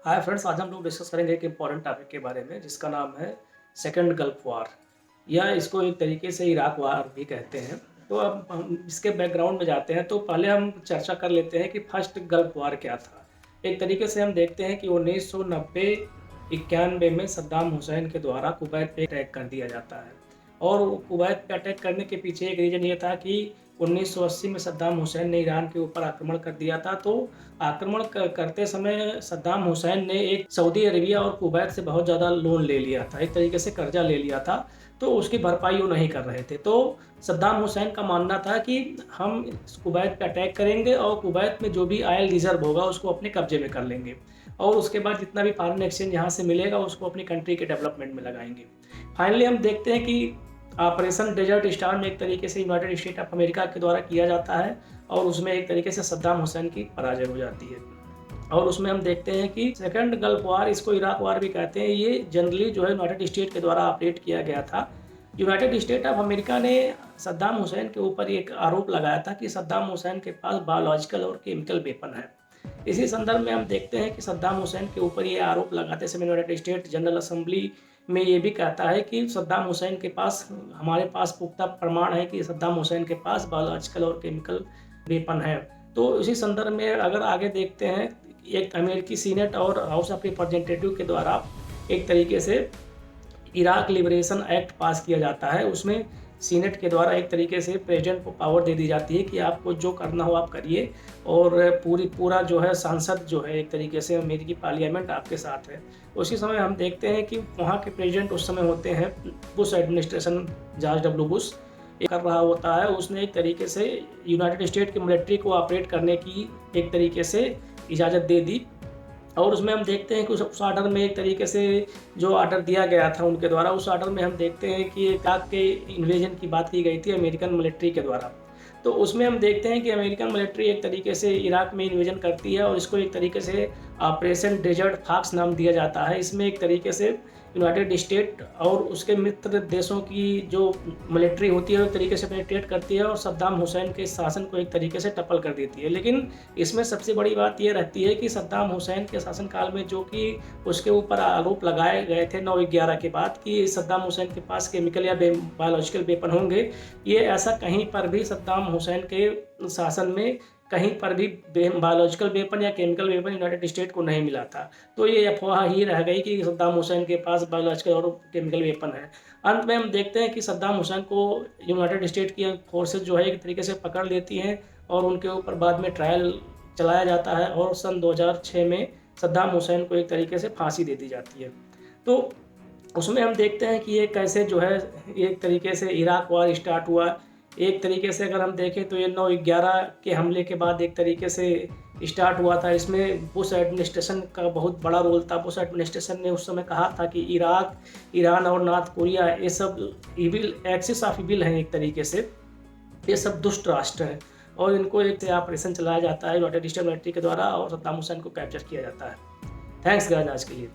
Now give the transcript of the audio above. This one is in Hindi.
हाय फ्रेंड्स, आज हम लोग डिस्कस करेंगे एक इम्पॉर्टेंट टॉपिक के बारे में जिसका नाम है सेकंड गल्फ वार, या इसको एक तरीके से इराक वार भी कहते हैं। तो अब हम इसके बैकग्राउंड में जाते हैं, तो पहले हम चर्चा कर लेते हैं कि फर्स्ट गल्फ वार क्या था। एक तरीके से हम देखते हैं कि 1990-91 में सद्दाम हुसैन के द्वारा कुवैत पे अटैक कर दिया जाता है। और कुवैत पे अटैक करने के पीछे एक रीज़न ये था कि 1980 में सद्दाम हुसैन ने ईरान के ऊपर आक्रमण कर दिया था। तो आक्रमण करते समय सद्दाम हुसैन ने एक सऊदी अरेबिया और कुवैत से बहुत ज़्यादा लोन ले लिया था, एक तरीके से कर्जा ले लिया था। तो उसकी भरपाई वो नहीं कर रहे थे। तो सद्दाम हुसैन का मानना था कि हम कुवैत पे अटैक करेंगे और कुवैत में जो भी ऑयल रिजर्व होगा उसको अपने कब्जे में कर लेंगे, और उसके बाद जितना भी फॉरेन एक्सचेंज यहाँ से मिलेगा उसको अपनी कंट्री के डेवलपमेंट में लगाएंगे। फाइनली हम देखते हैं कि ऑपरेशन डेजर्ट स्टार में एक तरीके से यूनाइटेड स्टेट ऑफ अमेरिका के द्वारा किया जाता है, और उसमें एक तरीके से सद्दाम हुसैन की पराजय हो जाती है। और उसमें हम देखते हैं कि सेकंड गल्फ वार, इसको इराक वार भी कहते हैं, ये जनरली जो है यूनाइटेड स्टेट के द्वारा ऑपरेट किया गया था। यूनाइटेड स्टेट ऑफ अमेरिका ने सद्दाम हुसैन के ऊपर एक आरोप लगाया था कि सद्दाम हुसैन के पास बायोलॉजिकल और केमिकल वेपन है। इसी संदर्भ में हम देखते हैं कि सद्दाम हुसैन के ऊपर ये आरोप लगाते समय यूनाइटेड स्टेट जनरल असेंबली में ये भी कहता है कि सद्दाम हुसैन के पास, हमारे पास पुख्ता प्रमाण है कि सद्दाम हुसैन के पास बायोलॉजिकल और केमिकल वेपन है। तो इसी संदर्भ में अगर आगे देखते हैं, एक अमेरिकी सीनेट और हाउस ऑफ रिप्रेजेंटेटिव के द्वारा एक तरीके से इराक लिबरेशन एक्ट पास किया जाता है। उसमें सीनेट के द्वारा एक तरीके से प्रेसिडेंट को पावर दे दी जाती है कि आपको जो करना हो आप करिए, और पूरा जो है संसद जो है एक तरीके से अमेरिकी पार्लियामेंट आपके साथ है। उसी समय हम देखते हैं कि वहाँ के प्रेसिडेंट उस समय होते हैं Bush administration, George W Bush कर रहा होता है। उसने एक तरीके से यूनाइटेड स्टेट की मिलिट्री को ऑपरेट करने की एक तरीके से इजाज़त दे दी, और उसमें हम देखते हैं कि उस ऑर्डर में एक तरीके से जो ऑर्डर दिया गया था उनके द्वारा, उस ऑर्डर में हम देखते हैं कि इराक के इन्वेजन की बात की गई थी अमेरिकन मिलिट्री के द्वारा। तो उसमें हम देखते हैं कि अमेरिकन मिलिट्री एक तरीके से इराक में इन्वेजन करती है, और इसको एक तरीके से ऑपरेशन डेजर्ट फॉक्स नाम दिया जाता है। इसमें एक तरीके से यूनाइटेड स्टेट और उसके मित्र देशों की जो मिलिट्री होती है वो एक तरीके से पेनिट्रेट करती है और सद्दाम हुसैन के शासन को एक तरीके से टप्पल कर देती है। लेकिन इसमें सबसे बड़ी बात ये रहती है कि सद्दाम हुसैन के शासनकाल में जो कि उसके ऊपर आरोप लगाए गए थे 9/11 के बाद कि सद्दाम हुसैन के पास केमिकल या बायोलॉजिकल वेपन होंगे, ये ऐसा कहीं पर भी सद्दाम हुसैन के शासन में कहीं पर भी बायोलॉजिकल वेपन या केमिकल वेपन यूनाइटेड स्टेट को नहीं मिला था। तो ये अफवाह ही रह गई कि सद्दाम हुसैन के पास बायोलॉजिकल और केमिकल वेपन है। अंत में हम देखते हैं कि सद्दाम हुसैन को यूनाइटेड स्टेट की फोर्सेस जो है एक तरीके से पकड़ लेती हैं, और उनके ऊपर बाद में ट्रायल चलाया जाता है, और सन 2006 में सद्दाम हुसैन को एक तरीके से फांसी दे दी जाती है। तो उसमें हम देखते हैं कि ये कैसे जो है एक तरीके से इराक वार स्टार्ट हुआ। एक तरीके से अगर हम देखें तो ये 9/11 के हमले के बाद एक तरीके से स्टार्ट हुआ था। इसमें बुश एडमिनिस्ट्रेशन का बहुत बड़ा रोल था। बुश एडमिनिस्ट्रेशन ने उस समय कहा था कि इराक, ईरान और नॉर्थ कोरिया ये सब इविल, एक्सिस ऑफ इविल हैं, एक तरीके से ये सब दुष्ट राष्ट्र हैं, और इनको एक से ऑपरेशन चलाया जाता है यूनाइटेड स्टेट मिलिट्री के द्वारा, और सद्दाम हुसैन को कैप्चर किया जाता है। थैंक्स गाइस, आज के लिए।